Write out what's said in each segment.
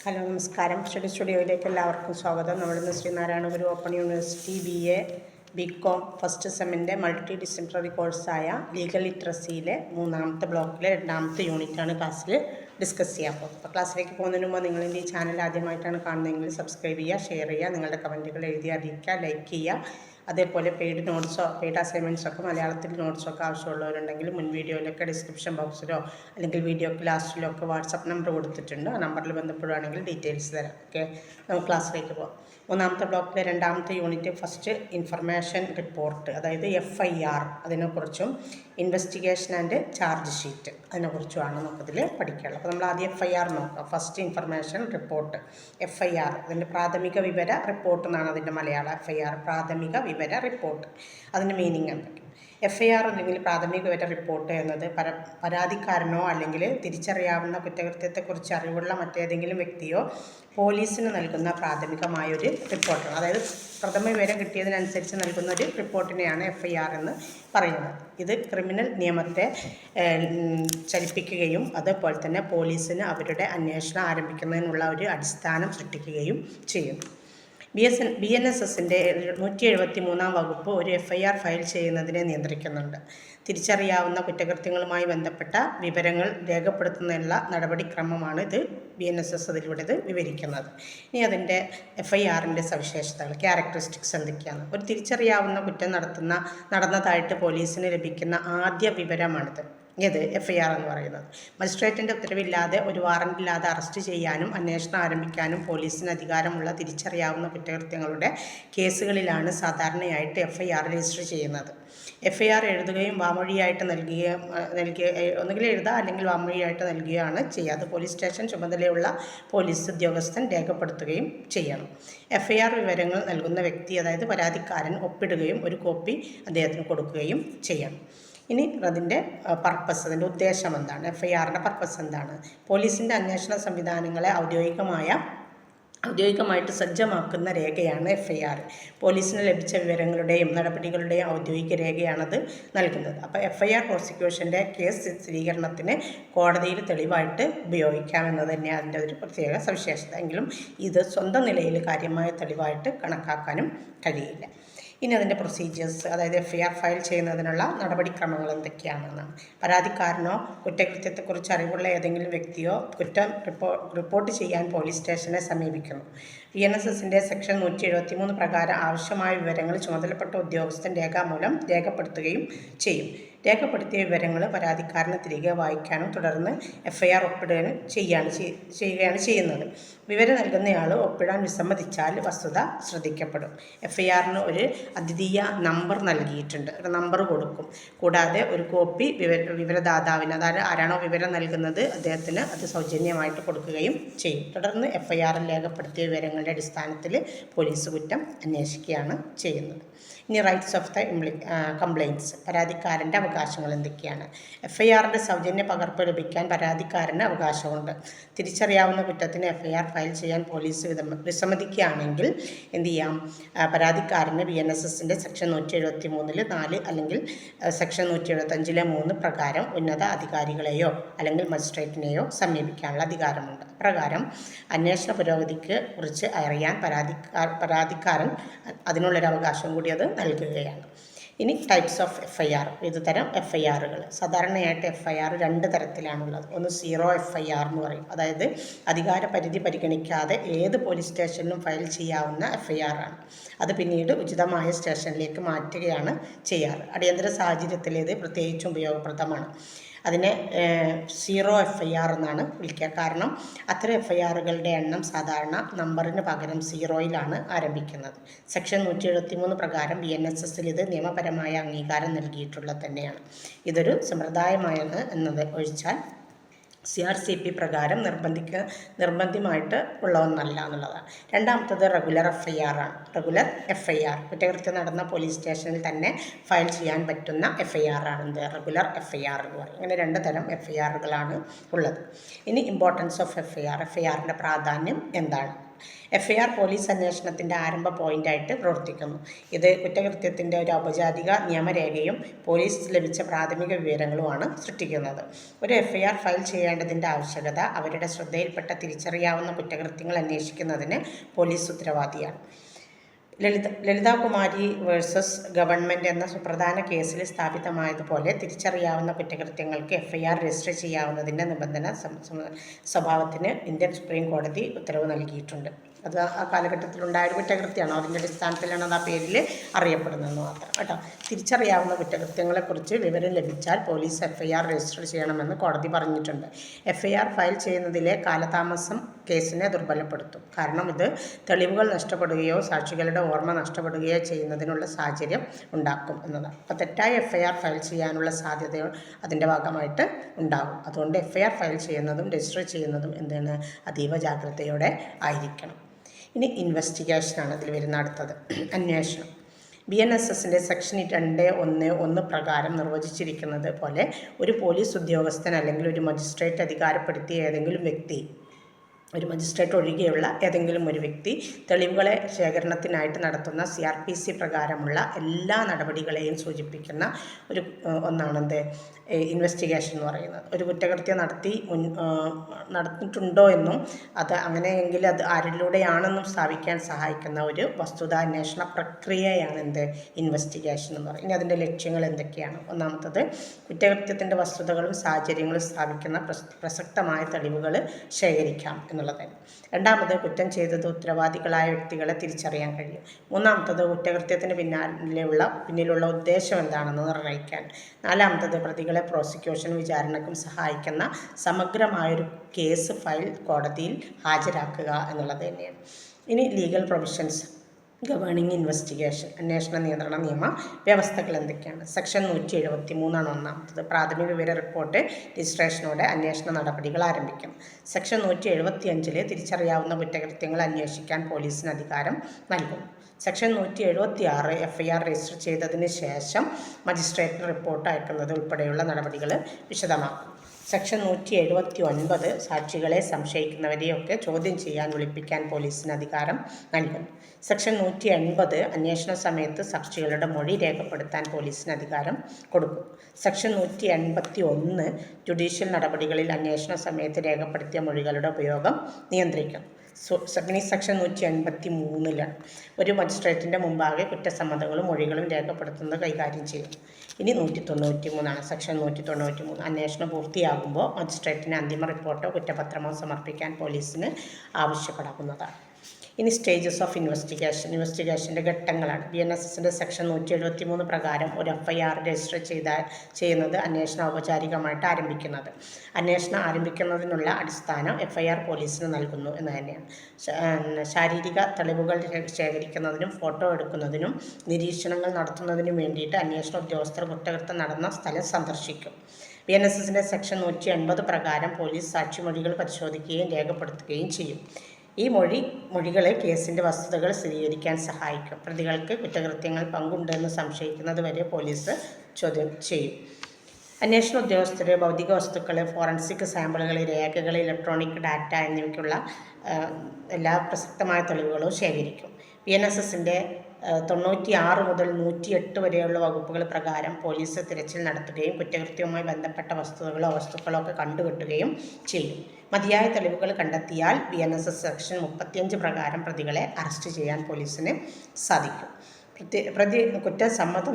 Hello നമസ്കാരം. സ്റ്റുഡിയോയിലേക്ക് എല്ലാവർക്കും സ്വാഗതം. നമ്മളിന്ന് Sreenarayana Guru open university BA BCom first സെമ്മിൻ്റെ മൾട്ടി ഡിസിപ്ലിനറി കോഴ്സായ ലീഗൽ ലിറ്ററസിയിലെ മൂന്നാമത്തെ ബ്ലോക്കിലെ രണ്ടാമത്തെ യൂണിറ്റാണ് ക്ലാസ്സിൽ ഡിസ്കസ് ചെയ്യാൻ പോകുന്നത്. അപ്പോൾ ക്ലാസ്സിലേക്ക് പോകുന്നതിന് മുമ്പ് നിങ്ങളിൻ്റെ ഈ ചാനൽ ആദ്യമായിട്ടാണ് കാണുന്നതെങ്കിൽ സബ്സ്ക്രൈബ് ചെയ്യുക, ഷെയർ ചെയ്യുക, നിങ്ങളുടെ കമൻറ്റുകൾ എഴുതി അറിയിക്കുക, ലൈക്ക് ചെയ്യുക. അതേപോലെ പെയ്ഡ് നോട്ട്സോ പെയ്ഡ് അസൈൻമെൻറ്റ്സൊക്കെ മലയാളത്തിൽ നോട്ട്സൊക്കെ ആവശ്യമുള്ളവരുണ്ടെങ്കിൽ മുൻ വീഡിയോയിലൊക്കെ ഡിസ്ക്രിപ്ഷൻ ബോക്സിലോ അല്ലെങ്കിൽ വീഡിയോക്ക് ലാസ്റ്റിലോ ഒക്കെ വാട്സപ്പ് നമ്പർ കൊടുത്തിട്ടുണ്ട്. ആ നമ്പറിൽ ബന്ധപ്പെടുകയാണെങ്കിൽ ഡീറ്റെയിൽസ് തരാം. ഓക്കെ, നമുക്ക് ക്ലാസ്സിലേക്ക് പോകാം. മൂന്നാമത്തെ ബ്ലോക്കിലെ രണ്ടാമത്തെ യൂണിറ്റ് ഫസ്റ്റ് ഇൻഫർമേഷൻ റിപ്പോർട്ട്, അതായത് FIR, അതിനെക്കുറിച്ചും ഇൻവെസ്റ്റിഗേഷൻ ആൻഡ് ചാർജ് ഷീറ്റ് അതിനെക്കുറിച്ചുമാണ് നമുക്കതിൽ പഠിക്കാനുള്ളത്. അപ്പോൾ നമ്മൾ ആദ്യം FIR നോക്കാം. ഫസ്റ്റ് ഇൻഫർമേഷൻ റിപ്പോർട്ട്, FIR, അതിൻ്റെ പ്രാഥമിക വിവര റിപ്പോർട്ട് എന്നാണ് അതിൻ്റെ മലയാളം. FIR പ്രാഥമിക വിവര റിപ്പോർട്ട്, അതിൻ്റെ മീനിങ് എന്തൊക്കെ? FIR അല്ലെങ്കിൽ പ്രാഥമിക വിവര റിപ്പോർട്ട് എന്നത് പരാതിക്കാരനോ അല്ലെങ്കിൽ തിരിച്ചറിയാവുന്ന കുറ്റകൃത്യത്തെക്കുറിച്ച് അറിവുള്ള മറ്റേതെങ്കിലും വ്യക്തിയോ പോലീസിന് നൽകുന്ന പ്രാഥമികമായൊരു റിപ്പോർട്ടാണ്. അതായത് പ്രഥമ വിവരം കിട്ടിയതിനനുസരിച്ച് നൽകുന്ന ഒരു റിപ്പോർട്ടിനെയാണ് FIR എന്ന് പറയുന്നത്. ഇത് ക്രിമിനൽ നിയമത്തെ ചലിപ്പിക്കുകയും അതുപോലെ തന്നെ പോലീസിന് അവരുടെ അന്വേഷണം ആരംഭിക്കുന്നതിനുള്ള ഒരു അടിസ്ഥാനം സൃഷ്ടിക്കുകയും ചെയ്യുന്നു. BNSSൻ്റെ 173-ാം വകുപ്പ് ഒരു FIR ഫയൽ ചെയ്യുന്നതിനെ നിയന്ത്രിക്കുന്നുണ്ട്. തിരിച്ചറിയാവുന്ന കുറ്റകൃത്യങ്ങളുമായി ബന്ധപ്പെട്ട വിവരങ്ങൾ രേഖപ്പെടുത്തുന്നതിനുള്ള നടപടിക്രമമാണ് ഇത് BNSS അതിലൂടെ ഇത് വിവരിക്കുന്നത്. ഇനി അതിൻ്റെ FIRൻ്റെ സവിശേഷതകൾ, ക്യാരക്ടറിസ്റ്റിക്സ് എന്തൊക്കെയാണ്? ഒരു തിരിച്ചറിയാവുന്ന കുറ്റം നടന്നതായിട്ട് പോലീസിന് ലഭിക്കുന്ന ആദ്യ വിവരമാണിത്. ഇത് FIR എന്ന് പറയുന്നത്. മജിസ്ട്രേറ്റിൻ്റെ ഉത്തരവില്ലാതെ ഒരു വാറണ്ടില്ലാതെ അറസ്റ്റ് ചെയ്യാനും അന്വേഷണം ആരംഭിക്കാനും പോലീസിന് അധികാരമുള്ള തിരിച്ചറിയാവുന്ന കുറ്റകൃത്യങ്ങളുടെ കേസുകളിലാണ് സാധാരണയായിട്ട് FIR രജിസ്റ്റർ ചെയ്യുന്നത്. FIR എഴുതുകയും വാമൊഴിയായിട്ട് ഒന്നുകിൽ എഴുതുക അല്ലെങ്കിൽ വാമൊഴിയായിട്ട് നൽകുകയാണ് ചെയ്യുക. അത് പോലീസ് സ്റ്റേഷൻ ചുമതലയുള്ള പോലീസ് ഉദ്യോഗസ്ഥൻ രേഖപ്പെടുത്തുകയും ചെയ്യണം. FIR വിവരങ്ങൾ നൽകുന്ന വ്യക്തി, അതായത് പരാതിക്കാരൻ, ഒപ്പിടുകയും ഒരു കോപ്പി അദ്ദേഹത്തിന് കൊടുക്കുകയും ചെയ്യണം. ഇനി അതിൻ്റെ പർപ്പസ്, അതിൻ്റെ ഉദ്ദേശം എന്താണ്? FIRൻ്റെ പർപ്പസ് എന്താണ്? പോലീസിൻ്റെ അന്വേഷണ സംവിധാനങ്ങളെ ഔദ്യോഗികമായിട്ട് സജ്ജമാക്കുന്ന രേഖയാണ് FIR. പോലീസിന് ലഭിച്ച വിവരങ്ങളുടെയും നടപടികളുടെയും ഔദ്യോഗിക രേഖയാണത് നൽകുന്നത്. അപ്പോൾ FIR പ്രോസിക്യൂഷൻ്റെ കേസ് സ്ഥിരീകരണത്തിന് കോടതിയിൽ തെളിവായിട്ട് ഉപയോഗിക്കാമെന്നത് തന്നെയാണ് അതിൻ്റെ ഒരു പ്രത്യേക സവിശേഷത. എങ്കിലും ഇത് സ്വന്തം നിലയിൽ കാര്യമായ തെളിവായിട്ട് കണക്കാക്കാനും കഴിയില്ല. ഇനി അതിൻ്റെ പ്രൊസീജിയേഴ്സ്, അതായത് FIR ഫയൽ ചെയ്യുന്നതിനുള്ള നടപടിക്രമങ്ങൾ എന്തൊക്കെയാണെന്നാണ്. പരാതിക്കാരനോ കുറ്റകൃത്യത്തെക്കുറിച്ച് അറിവുള്ള ഏതെങ്കിലും വ്യക്തിയോ കുറ്റം റിപ്പോർട്ട് ചെയ്യാൻ പോലീസ് സ്റ്റേഷനെ സമീപിക്കുന്നു. BNSSൻ്റെ സെക്ഷൻ 173 പ്രകാരം ആവശ്യമായ വിവരങ്ങൾ ചുമതലപ്പെട്ട ഉദ്യോഗസ്ഥൻ രേഖാമൂലം രേഖപ്പെടുത്തുകയും ചെയ്യും. രേഖപ്പെടുത്തിയ വിവരങ്ങൾ പരാതിക്കാരന് തിരികെ വായിക്കാനും തുടർന്ന് FIR ഒപ്പിടുകയും ചെയ്യുകയാണ് ചെയ്യുന്നത്. വിവരം നൽകുന്നയാൾ ഒപ്പിടാൻ വിസമ്മതിച്ചാൽ വസ്തുത ശ്രദ്ധിക്കപ്പെടും. FIRന് ഒരു അദ്വിതീയ നമ്പർ നൽകിയിട്ടുണ്ട്, ഒരു നമ്പർ കൊടുക്കും. കൂടാതെ ഒരു കോപ്പി വിവരദാതാവിന്, അതായത് ആരാണോ വിവരം നൽകുന്നത് അദ്ദേഹത്തിന് അത് സൗജന്യമായിട്ട് കൊടുക്കുകയും ചെയ്യും. തുടർന്ന് FIRൽ രേഖപ്പെടുത്തിയ വിവരങ്ങളുടെ അടിസ്ഥാനത്തിൽ പോലീസ് കുറ്റം അന്വേഷിക്കുകയാണ് ചെയ്യുന്നത്. ഇനി റൈറ്റ്സ് ഓഫ് ദ കംപ്ലയിൻറ്റ്സ്, പരാതിക്കാരൻ്റെ അവകാശങ്ങൾ എന്തൊക്കെയാണ്? FIRൻ്റെ സൗജന്യ പകർപ്പ് ലഭിക്കാൻ പരാതിക്കാരന് അവകാശമുണ്ട്. തിരിച്ചറിയാവുന്ന കുറ്റത്തിന് FIR ഫയൽ ചെയ്യാൻ പോലീസ് വിസമ്മതിക്കുകയാണെങ്കിൽ എന്ത് ചെയ്യാം? പരാതിക്കാരന് BNSSൻ്റെ സെക്ഷൻ 173-4 അല്ലെങ്കിൽ സെക്ഷൻ 175-3 പ്രകാരം ഉന്നത അധികാരികളെയോ അല്ലെങ്കിൽ മജിസ്ട്രേറ്റിനെയോ സമീപിക്കാനുള്ള അധികാരമുണ്ട്. പ്രകാരം അന്വേഷണ പുരോഗതിക്ക് കുറിച്ച് അറിയാൻ പരാതിക്കാരൻ അതിനുള്ളൊരു അവകാശം കൂടി അത് നൽകുകയാണ്. ഇനി ടൈപ്സ് ഓഫ് FIR, വിവിധതരം FIRകൾ. സാധാരണയായിട്ട് FIR 2 തരത്തിലാണുള്ളത്. ഒന്ന് സീറോ FIR എന്ന് പറയും, അതായത് അധികാര പരിധി പരിഗണിക്കാതെ ഏത് പോലീസ് സ്റ്റേഷനിലും ഫയൽ ചെയ്യാവുന്ന FIR ആണ്. അത് പിന്നീട് ഉചിതമായ സ്റ്റേഷനിലേക്ക് മാറ്റുകയാണ് ചെയ്യാറ്. അടിയന്തര സാഹചര്യത്തിൽ ഇത് പ്രത്യേകിച്ചും ഉപയോഗപ്രദമാണ്. അതിനെ സീറോ FIR എന്നാണ് വിളിക്കുക. കാരണം അത്തരം FIRകളുടെ എണ്ണം സാധാരണ നമ്പറിന് പകരം സീറോയിലാണ് ആരംഭിക്കുന്നത്. സെക്ഷൻ 173 പ്രകാരം BNSSൽ ഇത് നിയമപരമായ അംഗീകാരം നൽകിയിട്ടുള്ളത് തന്നെയാണ്. ഇതൊരു സമ്പ്രദായമായത് എന്നത് ഒഴിച്ചാൽ CRCP പ്രകാരം നിർബന്ധമായിട്ട് ഉള്ള ഒന്നല്ല എന്നുള്ളതാണ്. രണ്ടാമത്തത് റെഗുലർ FIR ആണ്. റെഗുലർ FIR കുറ്റകൃത്യം നടന്ന പോലീസ് സ്റ്റേഷനിൽ തന്നെ ഫയൽ ചെയ്യാൻ പറ്റുന്ന FIR ആണ് റെഗുലർ FIR എന്ന് പറയും. ഇങ്ങനെ 2 തരം FIRകളാണ് ഉള്ളത്. ഇനി ഇമ്പോർട്ടൻസ് ഓഫ് FIRൻ്റെ പ്രാധാന്യം എന്താണ്? FIR പോലീസ് അന്വേഷണത്തിൻ്റെ ആരംഭ പോയിൻ്റായിട്ട് പ്രവർത്തിക്കുന്നു. ഇത് കുറ്റകൃത്യത്തിൻ്റെ ഒരു ഔപചാരിക നിയമരേഖയും പോലീസ് ലഭിച്ച പ്രാഥമിക വിവരങ്ങളുമാണ് സൃഷ്ടിക്കുന്നത്. ഒരു FIR ഫയൽ ചെയ്യേണ്ടതിൻ്റെ ആവശ്യകത അവരുടെ ശ്രദ്ധയിൽപ്പെട്ട തിരിച്ചറിയാവുന്ന കുറ്റകൃത്യങ്ങൾ അന്വേഷിക്കുന്നതിന് പോലീസ് ഉത്തരവാദിയാണ്. ലളിതാകുമാരി വേഴ്സസ് ഗവൺമെൻറ് എന്ന സുപ്രധാന കേസിൽ സ്ഥാപിതമായതുപോലെ തിരിച്ചറിയാവുന്ന കുറ്റകൃത്യങ്ങൾക്ക് FIR രജിസ്റ്റർ ചെയ്യാവുന്നതിൻ്റെ നിബന്ധന സ്വഭാവത്തിന് ഇന്ത്യൻ സുപ്രീം കോടതി ഉത്തരവ് നൽകിയിട്ടുണ്ട്. അത് ആ കാലഘട്ടത്തിലുണ്ടായ ഒരു കുറ്റകൃത്യമാണ്. അതിൻ്റെ അടിസ്ഥാനത്തിലാണ് അത് ആ പേരിൽ അറിയപ്പെടുന്നതെന്ന് മാത്രം കേട്ടോ. തിരിച്ചറിയാവുന്ന കുറ്റകൃത്യങ്ങളെക്കുറിച്ച് വിവരം ലഭിച്ചാൽ പോലീസ് FIR രജിസ്റ്റർ ചെയ്യണമെന്ന് കോടതി പറഞ്ഞിട്ടുണ്ട്. FIR ഫയൽ ചെയ്യുന്നതിലെ കാലതാമസം കേസിനെ ദുർബലപ്പെടുത്തും. കാരണം ഇത് തെളിവുകൾ നഷ്ടപ്പെടുകയോ സാക്ഷികളുടെ ഓർമ്മ നഷ്ടപ്പെടുകയോ ചെയ്യുന്നതിനുള്ള സാഹചര്യം ഉണ്ടാക്കും എന്നതാണ്. അപ്പോൾ തെറ്റായ FIR ഫയൽ ചെയ്യാനുള്ള സാധ്യത അതിൻ്റെ ഭാഗമായിട്ട് ഉണ്ടാകും. അതുകൊണ്ട് FIR ഫയൽ ചെയ്യുന്നതും രജിസ്റ്റർ ചെയ്യുന്നതും എന്താണ് അതീവ ജാഗ്രതയോടെ ആയിരിക്കണം. ഇനി ഇൻവെസ്റ്റിഗേഷനാണ് ഇതിൽ വരുന്ന അടുത്തത്. അന്വേഷണം. BNSSൻ്റെ സെക്ഷൻ 2(1)(1) പ്രകാരം നിർവചിച്ചിരിക്കുന്നത് പോലെ ഒരു പോലീസ് ഉദ്യോഗസ്ഥൻ അല്ലെങ്കിൽ ഒരു മജിസ്ട്രേറ്റ് അധികാരപ്പെടുത്തിയ ഏതെങ്കിലും വ്യക്തി, ഒരു മജിസ്ട്രേറ്റ് ഒഴികെയുള്ള ഏതെങ്കിലും ഒരു വ്യക്തി തെളിവുകളെ ശേഖരണത്തിനായിട്ട് നടത്തുന്ന CRPC പ്രകാരമുള്ള എല്ലാ നടപടികളെയും സൂചിപ്പിക്കുന്ന ഒരു ഒന്നാണെന്ത് ഇൻവെസ്റ്റിഗേഷൻ എന്ന് പറയുന്നത്. ഒരു കുറ്റകൃത്യം നടത്തിയിട്ടുണ്ടോ എന്നും അത് അങ്ങനെയെങ്കിൽ അത് ആരിലൂടെയാണെന്നും സ്ഥാപിക്കാൻ സഹായിക്കുന്ന ഒരു വസ്തുതാന്വേഷണ പ്രക്രിയയാണ് ഇൻവെസ്റ്റിഗേഷൻ എന്ന് പറയുന്നത്. ഇനി അതിൻ്റെ ലക്ഷ്യങ്ങൾ എന്തൊക്കെയാണ്? ഒന്നാമത്തത് കുറ്റകൃത്യത്തിൻ്റെ വസ്തുതകളും സാഹചര്യങ്ങളും സ്ഥാപിക്കുന്ന പ്രസക്തമായ തെളിവുകൾ ശേഖരിക്കാം എന്നുള്ളതാണ്. രണ്ടാമത് കുറ്റം ചെയ്തത് ഉത്തരവാദികളായ വ്യക്തികളെ തിരിച്ചറിയാൻ കഴിയും. മൂന്നാമത്തത് കുറ്റകൃത്യത്തിന് പിന്നിലുള്ള ഉദ്ദേശം എന്താണെന്ന് നിർണ്ണയിക്കാൻ. നാലാമത്തത് പ്രതികളെ പ്രോസിക്യൂഷനും വിചാരണയ്ക്കും സഹായിക്കുന്ന സമഗ്രമായൊരു കേസ് ഫയൽ കോടതിയിൽ ഹാജരാക്കുക എന്നുള്ളത് തന്നെയാണ്. ഇനി ലീഗൽ പ്രൊവിഷൻസ് ഗവേണിംഗ് ഇൻവെസ്റ്റിഗേഷൻ, അന്വേഷണ നിയന്ത്രണ നിയമ വ്യവസ്ഥകൾ എന്തൊക്കെയാണ്? സെക്ഷൻ 173 ഒന്നാമത്തത്. പ്രാഥമിക വിവര റിപ്പോർട്ട് രജിസ്ട്രേഷനോടെ അന്വേഷണ നടപടികൾ ആരംഭിക്കും. സെക്ഷൻ 175 തിരിച്ചറിയാവുന്ന കുറ്റകൃത്യങ്ങൾ അന്വേഷിക്കാൻ പോലീസിന് അധികാരം നൽകുന്നു. സെക്ഷൻ 176 FIR രജിസ്റ്റർ ചെയ്തതിന് ശേഷം മജിസ്ട്രേറ്റിന് റിപ്പോർട്ട് അയക്കുന്നത് ഉൾപ്പെടെയുള്ള നടപടികൾ വിശദമാക്കും. സെക്ഷൻ 179 സാക്ഷികളെ സംശയിക്കുന്നവരെയൊക്കെ ചോദ്യം ചെയ്യാൻ വിളിപ്പിക്കാൻ പോലീസിന് അധികാരം നൽകുന്നു. സെക്ഷൻ 180 അന്വേഷണ സമയത്ത് സാക്ഷികളുടെ മൊഴി രേഖപ്പെടുത്താൻ പോലീസിന് അധികാരം കൊടുക്കും. സെക്ഷൻ 181 ജുഡീഷ്യൽ നടപടികളിൽ അന്വേഷണ സമയത്ത് രേഖപ്പെടുത്തിയ മൊഴികളുടെ ഉപയോഗം നിയന്ത്രിക്കും. സെക്ഷൻ 183 ഒരു മജിസ്ട്രേറ്റിൻ്റെ മുമ്പാകെ കുറ്റസമ്മതങ്ങളും മൊഴികളും രേഖപ്പെടുത്തുന്നത് കൈകാര്യം ചെയ്യും. ഇനി 193 സെക്ഷൻ 193 അന്വേഷണം പൂർത്തിയാകുമ്പോൾ മജിസ്ട്രേറ്റിന് അന്തിമ റിപ്പോർട്ടോ കുറ്റപത്രമോ സമർപ്പിക്കാൻ പോലീസിന് ആവശ്യപ്പെടാവുന്നതാണ്. ഇനി സ്റ്റേജസ് ഓഫ് ഇൻവെസ്റ്റിഗേഷൻ്റെ ഘട്ടങ്ങളാണ്. BNSSൻ്റെ സെക്ഷൻ 173 പ്രകാരം ഒരു FIR രജിസ്റ്റർ ചെയ്യുന്നത് അന്വേഷണം ഔപചാരികമായിട്ട് ആരംഭിക്കുന്നത്. അന്വേഷണം ആരംഭിക്കുന്നതിനുള്ള അടിസ്ഥാനം FIR പോലീസിന് നൽകുന്നു എന്ന് തന്നെയാണ്. ശാരീരിക തെളിവുകൾ ശേഖരിക്കുന്നതിനും ഫോട്ടോ എടുക്കുന്നതിനും നിരീക്ഷണങ്ങൾ നടത്തുന്നതിനും വേണ്ടിയിട്ട് അന്വേഷണ ഉദ്യോഗസ്ഥർ കുറ്റകൃത്യം നടന്ന സ്ഥലം സന്ദർശിക്കും. BNSSൻ്റെ സെക്ഷൻ 180 പ്രകാരം പോലീസ് സാക്ഷിമൊഴികൾ പരിശോധിക്കുകയും രേഖപ്പെടുത്തുകയും ചെയ്യും. ഈ മൊഴികളെ കേസിൻ്റെ വസ്തുതകൾ സ്ഥിരീകരിക്കാൻ സഹായിക്കും. പ്രതികൾക്ക് കുറ്റകൃത്യങ്ങൾ പങ്കുണ്ടെന്ന് സംശയിക്കുന്നത് വരെ പോലീസ് ചോദ്യം ചെയ്യും. അന്വേഷണ ഉദ്യോഗസ്ഥർ ഭൗതിക വസ്തുക്കൾ, ഫോറൻസിക് സാമ്പിളുകൾ, രേഖകൾ, ഇലക്ട്രോണിക് ഡാറ്റ എന്നിവയ്ക്കുള്ള എല്ലാ പ്രസക്തമായ തെളിവുകളും ശേഖരിക്കും. BNSSൻ്റെ 96 മുതൽ 108 വരെയുള്ള വകുപ്പുകൾ പ്രകാരം പോലീസ് തിരച്ചിൽ നടത്തുകയും കുറ്റകൃത്യവുമായി ബന്ധപ്പെട്ട വസ്തുക്കളോ ഒക്കെ കണ്ടുകെട്ടുകയും ചെയ്യും. മതിയായ തെളിവുകൾ കണ്ടെത്തിയാൽ BNSS സെക്ഷൻ 35 പ്രകാരം പ്രതികളെ അറസ്റ്റ് ചെയ്യാൻ പോലീസിന് സാധിക്കും. പ്രതി സമ്മതം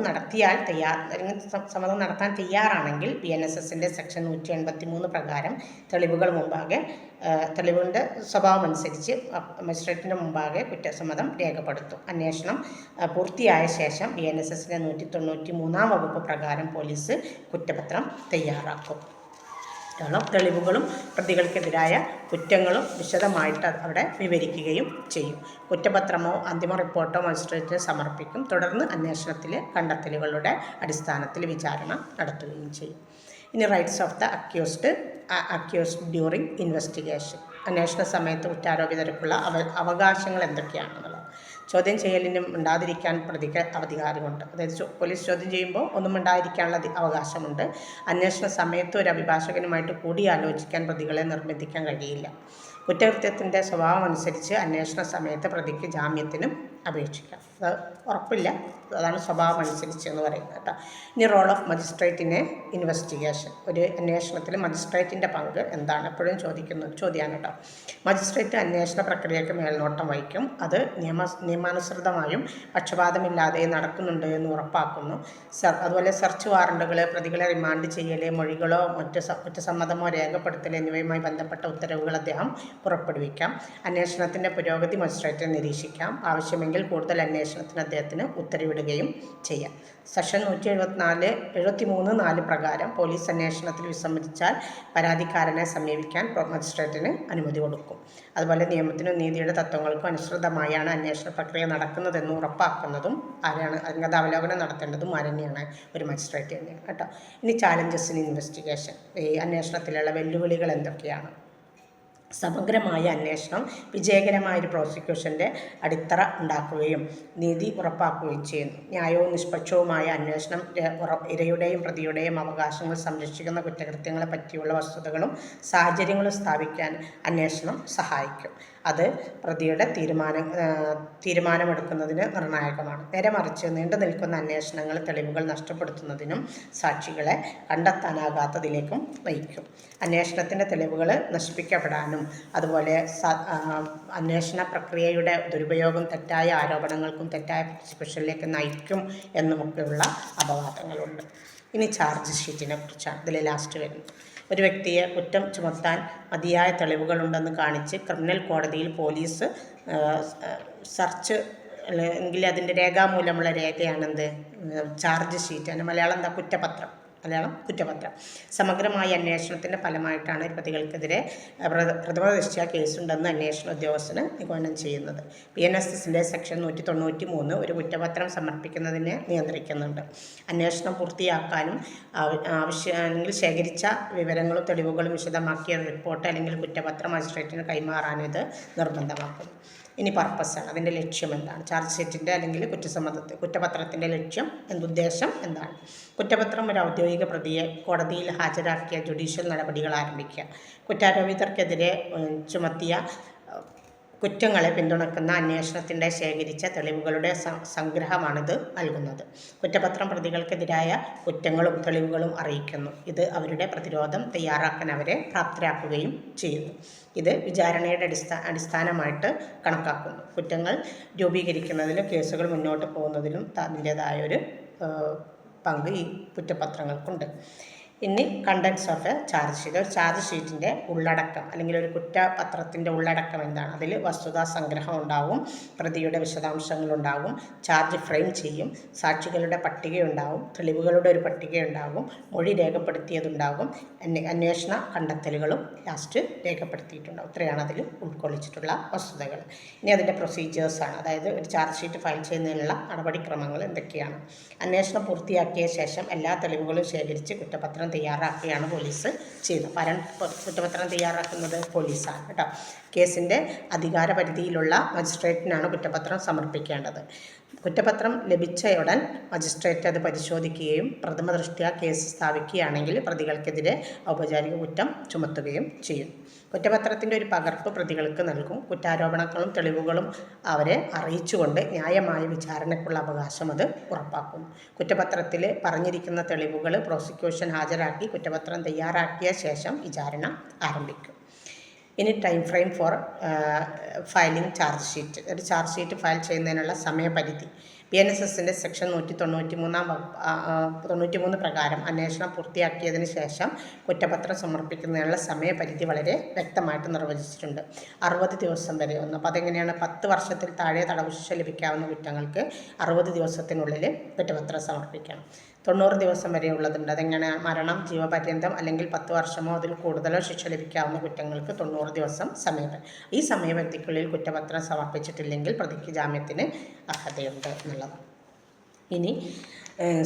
നടത്താൻ തയ്യാറാണെങ്കിൽ BNSSൻ്റെ സെക്ഷൻ 183 പ്രകാരം തെളിവുകളുടെ സ്വഭാവം അനുസരിച്ച് മജിസ്ട്രേറ്റിൻ്റെ മുമ്പാകെ കുറ്റസമ്മതം രേഖപ്പെടുത്തും. അന്വേഷണം പൂർത്തിയായ ശേഷം BNSSൻ്റെ 193 വകുപ്പ് പ്രകാരം പോലീസ് കുറ്റപത്രം തയ്യാറാക്കും. തെളിവുകളും പ്രതികൾക്കെതിരായ കുറ്റങ്ങളും വിശദമായിട്ട് അവിടെ വിവരിക്കുകയും ചെയ്യും. കുറ്റപത്രമോ അന്തിമ റിപ്പോർട്ടോ മജിസ്ട്രേറ്റിന് സമർപ്പിക്കും. തുടർന്ന് അന്വേഷണത്തിലെ കണ്ടെത്തലുകളുടെ അടിസ്ഥാനത്തിൽ വിചാരണ നടത്തുകയും ചെയ്യും. ഇനി rights of the accused during investigation, അന്വേഷണ സമയത്ത് കുറ്റാരോപിതർക്കുള്ള അവകാശങ്ങൾ എന്തൊക്കെയാണെന്നുള്ളത്. ചോദ്യം ചെയ്യലിനും ഉണ്ടാതിരിക്കാൻ പ്രതിക്ക് അധികാരമുണ്ട്. അതായത് പോലീസ് ചോദ്യം ചെയ്യുമ്പോൾ ഒന്നും ഉണ്ടായിരിക്കാനുള്ള അവകാശമുണ്ട്. അന്വേഷണ സമയത്ത് ഒരു അഭിഭാഷകനുമായിട്ട് കൂടിയാലോചിക്കാൻ പ്രതികളെ നിർബന്ധിക്കാൻ കഴിയില്ല. കുറ്റകൃത്യത്തിൻ്റെ സ്വഭാവം അനുസരിച്ച് അന്വേഷണ സമയത്ത് പ്രതിക്ക് ജാമ്യത്തിനും അപേക്ഷിക്കാം. അത് ഉറപ്പില്ല, അതാണ് സ്വഭാവം അനുസരിച്ച് എന്ന് പറയുന്നത് കേട്ടോ. ഇനി role of magistrate in investigation. ഒരു അന്വേഷണത്തിൽ മജിസ്ട്രേറ്റിൻ്റെ പങ്ക് എന്താണ് എപ്പോഴും ചോദ്യമാണ് കേട്ടോ. മജിസ്ട്രേറ്റ് അന്വേഷണ പ്രക്രിയയ്ക്ക് മേൽനോട്ടം വഹിക്കും. അത് നിയമാനുസൃതമായും പക്ഷപാതമില്ലാതെ നടക്കുന്നുണ്ട് എന്ന് ഉറപ്പാക്കുന്നു. അതുപോലെ സെർച്ച് വാറണ്ടുകൾ, പ്രതികളെ റിമാൻഡ് ചെയ്യൽ, മൊഴികളോ മറ്റ് കുറ്റസമ്മതമോ രേഖപ്പെടുത്തൽ എന്നിവയുമായി ബന്ധപ്പെട്ട ഉത്തരവുകൾ അദ്ദേഹം പുറപ്പെടുവിക്കാം. അന്വേഷണത്തിൻ്റെ പുരോഗതി മജിസ്ട്രേറ്റ് നിരീക്ഷിക്കാം. ആവശ്യമെങ്കിൽ കൂടുതൽ അന്വേഷണത്തിന് അദ്ദേഹത്തിന് ഉത്തരവിടുകയും ചെയ്യാം. സെക്ഷൻ 173(4) പ്രകാരം പോലീസ് അന്വേഷണത്തിൽ വിസമ്മതിച്ചാൽ പരാതിക്കാരനെ സമീപിക്കാൻ മജിസ്ട്രേറ്റിന് അനുമതി കൊടുക്കും. അതുപോലെ നിയമത്തിനും നീതിയുടെ തത്വങ്ങൾക്കും അനുസൃതമായാണ് അന്വേഷണ പ്രക്രിയ നടക്കുന്നതെന്ന് ഉറപ്പാക്കുന്നതും ആരാണ്, അതിൻ്റെ അവലോകനം നടത്തേണ്ടതും ആരെന്നെയാണ്, ഒരു മജിസ്ട്രേറ്റ് തന്നെയാണ് കേട്ടോ. ഇനി ചാലഞ്ചസ് ഇൻ ഇൻവെസ്റ്റിഗേഷൻ. ഈ അന്വേഷണത്തിലുള്ള വെല്ലുവിളികൾ എന്തൊക്കെയാണ്? സമഗ്രമായ അന്വേഷണം വിജയകരമായൊരു പ്രോസിക്യൂഷൻ്റെ അടിത്തറ ഉണ്ടാക്കുകയും നീതി ഉറപ്പാക്കുകയും ചെയ്യുന്നു. ന്യായവും നിഷ്പക്ഷവുമായ അന്വേഷണം ഇരയുടെയും പ്രതിയുടെയും അവകാശങ്ങൾ സംരക്ഷിക്കുന്ന കുറ്റകൃത്യങ്ങളെ പറ്റിയുള്ള വസ്തുതകളും സാഹചര്യങ്ങളും സ്ഥാപിക്കാൻ അന്വേഷണം സഹായിക്കും. അത് പ്രതിയുടെ തീരുമാനമെടുക്കുന്നതിന് നിർണായകമാണ്. നേരെ മറിച്ച് നീണ്ടു നിൽക്കുന്ന അന്വേഷണങ്ങൾ തെളിവുകൾ നഷ്ടപ്പെടുത്തുന്നതിനും സാക്ഷികളെ കണ്ടെത്താനാകാത്തതിലേക്കും നയിക്കും. അന്വേഷണത്തിൻ്റെ തെളിവുകൾ നശിപ്പിക്കപ്പെടാനും അതുപോലെ അന്വേഷണ പ്രക്രിയയുടെ ദുരുപയോഗം തെറ്റായ ആരോപണങ്ങൾക്കും തെറ്റായ പ്രോസിക്യൂഷനിലേക്ക് നയിക്കും എന്നുമൊക്കെയുള്ള അപവാദങ്ങളുണ്ട്. ഇനി ചാർജ് ഷീറ്റിനെ കുറിച്ചാണ് ഇതിൽ ലാസ്റ്റ് വരുന്നത്. ഒരു വ്യക്തിയെ കുറ്റം ചുമത്താൻ മതിയായ തെളിവുകളുണ്ടെന്ന് കാണിച്ച് ക്രിമിനൽ കോടതിയിൽ പോലീസ് സെർച്ച് അല്ലെങ്കിൽ അതിൻ്റെ രേഖാമൂലമുള്ള രേഖയാണെന്ത്, ചാർജ് ഷീറ്റ്. അതിൻ്റെ മലയാളം എന്താ? കുറ്റപത്രം. സമഗ്രമായ അന്വേഷണത്തിൻ്റെ ഫലമായിട്ടാണ് പ്രതികൾക്കെതിരെ പ്രഥമ ദൃഷ്ട്യാ കേസുണ്ടെന്ന് അന്വേഷണ ഉദ്യോഗസ്ഥന് നിഗമനം ചെയ്യുന്നത്. PNSSൻ്റെ സെക്ഷൻ 193 ഒരു കുറ്റപത്രം സമർപ്പിക്കുന്നതിനെ നിയന്ത്രിക്കുന്നുണ്ട്. അന്വേഷണം പൂർത്തിയാക്കാനും അല്ലെങ്കിൽ ശേഖരിച്ച വിവരങ്ങളും തെളിവുകളും വിശദമാക്കിയ റിപ്പോർട്ട് അല്ലെങ്കിൽ കുറ്റപത്രം മജിസ്ട്രേറ്റിന് കൈമാറാനും ഇത് നിർബന്ധമാക്കുന്നു. ഇനി പർപ്പസാണ്, അതിൻ്റെ ലക്ഷ്യം എന്താണ്? ചാർജ് ഷീറ്റിൻ്റെ അല്ലെങ്കിൽ കുറ്റപത്രത്തിൻ്റെ ലക്ഷ്യം, ഉദ്ദേശം എന്താണ്? കുറ്റപത്രം ഒരു ഔദ്യോഗിക പ്രതിയെ കോടതിയിൽ ഹാജരാക്കിയ ജുഡീഷ്യൽ നടപടികൾ ആരംഭിക്കുക. കുറ്റാരോപിതർക്കെതിരെ ചുമത്തിയ കുറ്റങ്ങളെ പിന്തുണക്കുന്ന അന്വേഷണത്തിൻ്റെ ശേഖരിച്ച തെളിവുകളുടെ സംഗ്രഹമാണിത് നൽകുന്നത്. കുറ്റപത്രം പ്രതികൾക്കെതിരായ കുറ്റങ്ങളും തെളിവുകളും അറിയിക്കുന്നു. ഇത് അവരുടെ പ്രതിരോധം തയ്യാറാക്കാൻ അവരെ പ്രാപ്തരാക്കുകയും ചെയ്യുന്നു. ഇത് വിചാരണയുടെ അടിസ്ഥാനമായിട്ട് കണക്കാക്കുന്നു. കുറ്റങ്ങൾ രൂപീകരിക്കുന്നതിലും കേസുകൾ മുന്നോട്ട് പോകുന്നതിലും അതിൻ്റേതായൊരു പങ്ക് ഈ കുറ്റപത്രങ്ങൾക്കുണ്ട്. ഇനി contents of a charge sheet. ഒരു ചാർജ് ഷീറ്റിൻ്റെ ഉള്ളടക്കം അല്ലെങ്കിൽ ഒരു കുറ്റപത്രത്തിൻ്റെ ഉള്ളടക്കം എന്താണ്? അതിൽ വസ്തുതാ സംഗ്രഹം ഉണ്ടാവും, പ്രതിയുടെ വിശദാംശങ്ങളുണ്ടാകും, ചാർജ് ഫ്രെയിം ചെയ്യും, സാക്ഷികളുടെ പട്ടികയുണ്ടാവും, തെളിവുകളുടെ ഒരു പട്ടികയുണ്ടാകും, മൊഴി രേഖപ്പെടുത്തിയതുണ്ടാകും, അന്വേഷണ കണ്ടെത്തലുകളും ലാസ്റ്റ് രേഖപ്പെടുത്തിയിട്ടുണ്ടാകും. ഇത്രയാണ് അതിൽ ഉൾക്കൊള്ളിച്ചിട്ടുള്ള വസ്തുതകൾ. ഇനി അതിൻ്റെ പ്രൊസീജിയേഴ്സാണ്, അതായത് ഒരു ചാർജ് ഷീറ്റ് ഫയൽ ചെയ്യുന്നതിനുള്ള നടപടിക്രമങ്ങൾ എന്തൊക്കെയാണ്? അന്വേഷണം പൂർത്തിയാക്കിയ ശേഷം എല്ലാ തെളിവുകളും ശേഖരിച്ച് കുറ്റപത്രം തയ്യാറാക്കുകയാണ് പോലീസ് ചെയ്യുന്നത്. കുറ്റപത്രം തയ്യാറാക്കുന്നത് പോലീസാണ് കേട്ടോ. കേസിൻ്റെ അധികാരപരിധിയിലുള്ള മജിസ്ട്രേറ്റിനാണ് കുറ്റപത്രം സമർപ്പിക്കേണ്ടത്. കുറ്റപത്രം ലഭിച്ചയുടൻ മജിസ്ട്രേറ്റ് അത് പരിശോധിക്കുകയും പ്രഥമ ദൃഷ്ട്യാ കേസ് സ്ഥാപിക്കുകയാണെങ്കിൽ പ്രതികൾക്കെതിരെ ഔപചാരിക കുറ്റം ചുമത്തുകയും ചെയ്യും. കുറ്റപത്രത്തിൻ്റെ ഒരു പകർപ്പ് പ്രതികൾക്ക് നൽകും. കുറ്റാരോപണങ്ങളും തെളിവുകളും അവരെ അറിയിച്ചുകൊണ്ട് ന്യായമായ വിചാരണയ്ക്കുള്ള അവകാശം അത് ഉറപ്പാക്കുന്നു. കുറ്റപത്രത്തിൽ പറഞ്ഞിരിക്കുന്ന തെളിവുകൾ പ്രോസിക്യൂഷൻ ഹാജരാക്കി കുറ്റപത്രം തയ്യാറാക്കിയ ശേഷം വിചാരണ ആരംഭിക്കും. ഇനി time frame four filing charge sheet. ഒരു ചാർജ് ഷീറ്റ് ഫയൽ ചെയ്യുന്നതിനുള്ള സമയപരിധി. PNSSൻ്റെ സെക്ഷൻ 193 പ്രകാരം അന്വേഷണം പൂർത്തിയാക്കിയതിന് ശേഷം കുറ്റപത്രം സമർപ്പിക്കുന്നതിനുള്ള സമയപരിധി വളരെ വ്യക്തമായിട്ട് നിർവചിച്ചിട്ടുണ്ട്. 60 ദിവസം വരെ ഒന്ന്. അപ്പോൾ അതെങ്ങനെയാണ്? 10 വർഷത്തിൽ താഴെ തടവ് ശിക്ഷ ലഭിക്കാവുന്ന കുറ്റങ്ങൾക്ക് 60 ദിവസത്തിനുള്ളിൽ കുറ്റപത്രം സമർപ്പിക്കണം. 90 ദിവസം വരെ ഉള്ളതുണ്ട്. അതെങ്ങനെ? മരണം, ജീവപര്യന്തം അല്ലെങ്കിൽ 10 വർഷമോ അതിൽ കൂടുതലോ ശിക്ഷ ലഭിക്കാവുന്ന കുറ്റങ്ങൾക്ക് 90 ദിവസം സമയപരിധി. ഈ സമയപരിധിക്കുള്ളിൽ കുറ്റപത്രം സമർപ്പിച്ചിട്ടില്ലെങ്കിൽ പ്രതിക്ക് ജാമ്യത്തിന് അർഹതയുണ്ട് എന്നുള്ളതാണ്. ഇനി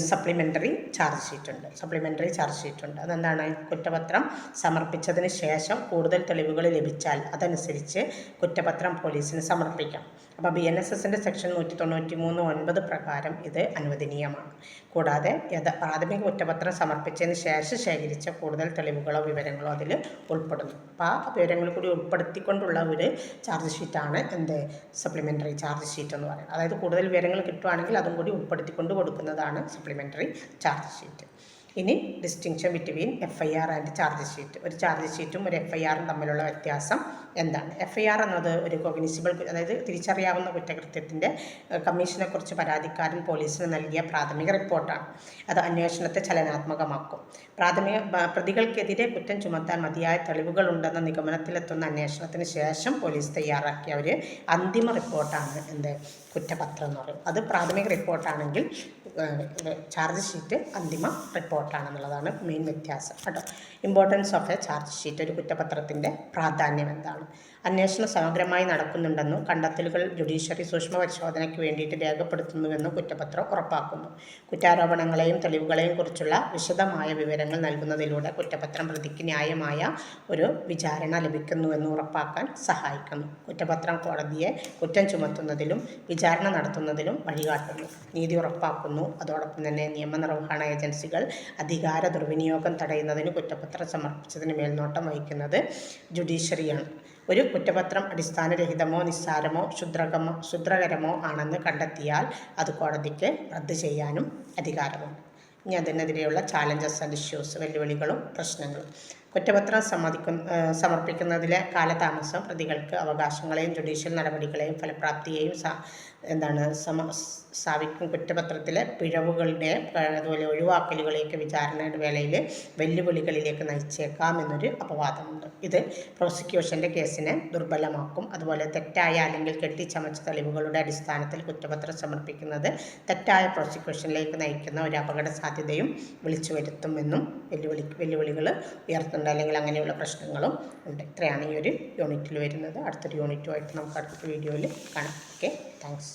സപ്ലിമെൻ്ററി ചാർജ് ഷീറ്റ് ഉണ്ട്. അതെന്താണ്? കുറ്റപത്രം സമർപ്പിച്ചതിന് ശേഷം കൂടുതൽ തെളിവുകൾ ലഭിച്ചാൽ അതനുസരിച്ച് കുറ്റപത്രം പോലീസിന് സമർപ്പിക്കാം. അപ്പോൾ BNSSൻ്റെ സെക്ഷൻ 193(9) പ്രകാരം ഇത് അനുവദനീയമാണ്. കൂടാതെ പ്രാഥമിക കുറ്റപത്രം സമർപ്പിച്ചതിന് ശേഷം ശേഖരിച്ച കൂടുതൽ തെളിവുകളോ വിവരങ്ങളോ അതിൽ ഉൾപ്പെടുന്നു. അപ്പോൾ ആ വിവരങ്ങൾ കൂടി ഉൾപ്പെടുത്തിക്കൊണ്ടുള്ള ഒരു ചാർജ് ഷീറ്റാണ് സപ്ലിമെൻ്ററി ചാർജ് ഷീറ്റ് എന്ന് പറയുന്നത്. അതായത് കൂടുതൽ വിവരങ്ങൾ കിട്ടുവാണെങ്കിൽ അതും കൂടി ഉൾപ്പെടുത്തിക്കൊണ്ട് കൊടുക്കുന്നതാണ് സപ്ലിമെൻ്ററി ചാർജ് ഷീറ്റ്. ഇനി distinction between FIR and charge sheet. ഒരു ചാർജ് ഷീറ്റും ഒരു FIRഉം തമ്മിലുള്ള വ്യത്യാസം എന്താണ്? FIR എന്നത് ഒരു കോഗ്നിസിബിൾ, അതായത് തിരിച്ചറിയാവുന്ന കുറ്റകൃത്യത്തിൻ്റെ കമ്മീഷനെക്കുറിച്ച് പരാതിക്കാരൻ പോലീസിന് നൽകിയ പ്രാഥമിക റിപ്പോർട്ടാണ്. അത് അന്വേഷണത്തെ ചലനാത്മകമാക്കും. പ്രതികൾക്കെതിരെ കുറ്റം ചുമത്താൻ മതിയായ തെളിവുകളുണ്ടെന്ന നിഗമനത്തിലെത്തുന്ന അന്വേഷണത്തിന് ശേഷം പോലീസ് തയ്യാറാക്കിയ ഒരു അന്തിമ റിപ്പോർട്ടാണ് കുറ്റപത്രം എന്ന് പറയും. അത് പ്രാഥമിക റിപ്പോർട്ടാണെങ്കിൽ ചാർജ് ഷീറ്റ് അന്തിമ റിപ്പോർട്ടാണെന്നുള്ളതാണ് മെയിൻ വ്യത്യാസം കേട്ടോ. Importance of a charge sheet. ഒരു കുറ്റപത്രത്തിൻ്റെ പ്രാധാന്യം എന്താണ്? അന്വേഷണം സമഗ്രമായി നടക്കുന്നുണ്ടെന്നും കണ്ടെത്തലുകൾ ജുഡീഷ്യറി സൂക്ഷ്മ പരിശോധനയ്ക്ക് വേണ്ടിയിട്ട് രേഖപ്പെടുത്തുന്നുവെന്നും കുറ്റപത്രം ഉറപ്പാക്കുന്നു. കുറ്റാരോപണങ്ങളെയും തെളിവുകളെയും കുറിച്ചുള്ള വിശദമായ വിവരങ്ങൾ നൽകുന്നതിലൂടെ കുറ്റപത്രം പ്രതിക്ക് ന്യായമായ ഒരു വിചാരണ ലഭിക്കുന്നുവെന്ന് ഉറപ്പാക്കാൻ സഹായിക്കുന്നു. കുറ്റപത്രം കോടതിയെ കുറ്റം ചുമത്തുന്നതിലും വിചാരണ നടത്തുന്നതിലും വഴികാട്ടുന്നു. നീതി ഉറപ്പാക്കുന്നു. അതോടൊപ്പം തന്നെ നിയമനിർവഹണ ഏജൻസികൾ അധികാര ദുർവിനിയോഗം തടയുന്നതിന് കുറ്റപത്രം സമർപ്പിച്ചതിന് മേൽനോട്ടം വഹിക്കുന്നത് ജുഡീഷ്യറിയാണ്. ഒരു കുറ്റപത്രം അടിസ്ഥാനരഹിതമോ നിസ്സാരമോ ക്ഷുദ്രകരമോ ആണെന്ന് കണ്ടെത്തിയാൽ അത് കോടതിക്ക് റദ്ദ് ചെയ്യാനും അധികാരമുണ്ട്. ഇനി അതിനെതിരെയുള്ള ചാലഞ്ചസ് ആൻഡ് ഇഷ്യൂസ്, വെല്ലുവിളികളും പ്രശ്നങ്ങളും. കുറ്റപത്രം സമർപ്പിക്കുന്നതിലെ കാലതാമസം പ്രതികൾക്ക് അവകാശങ്ങളെയും ജുഡീഷ്യൽ നടപടികളെയും ഫലപ്രാപ്തിയെയും സ്ഥാപിക്കും. കുറ്റപത്രത്തിലെ പിഴവുകളുടെ അതുപോലെ ഒഴിവാക്കലുകളെയൊക്കെ വിചാരണയുടെ വേളയിൽ വെല്ലുവിളികളിലേക്ക് നയിച്ചേക്കാം എന്നൊരു അപവാദമുണ്ട്. ഇത് പ്രോസിക്യൂഷൻ്റെ കേസിനെ ദുർബലമാക്കും. അതുപോലെ തെറ്റായ അല്ലെങ്കിൽ കെട്ടിച്ചമച്ച തെളിവുകളുടെ അടിസ്ഥാനത്തിൽ കുറ്റപത്രം സമർപ്പിക്കുന്നത് തെറ്റായ പ്രോസിക്യൂഷനിലേക്ക് നയിക്കുന്ന ഒരു അപകട സാധ്യതയും വിളിച്ചു വരുത്തുമെന്നും വെല്ലുവിളികൾ ഉയർത്തുന്നുണ്ട്, അല്ലെങ്കിൽ അങ്ങനെയുള്ള പ്രശ്നങ്ങളും ഉണ്ട്. ഇത്രയാണ് ഈ ഒരു യൂണിറ്റിൽ വരുന്നത്. അടുത്തൊരു യൂണിറ്റുമായിട്ട് നമുക്ക് അടുത്ത വീഡിയോയിൽ കാണാം. Okay, thanks.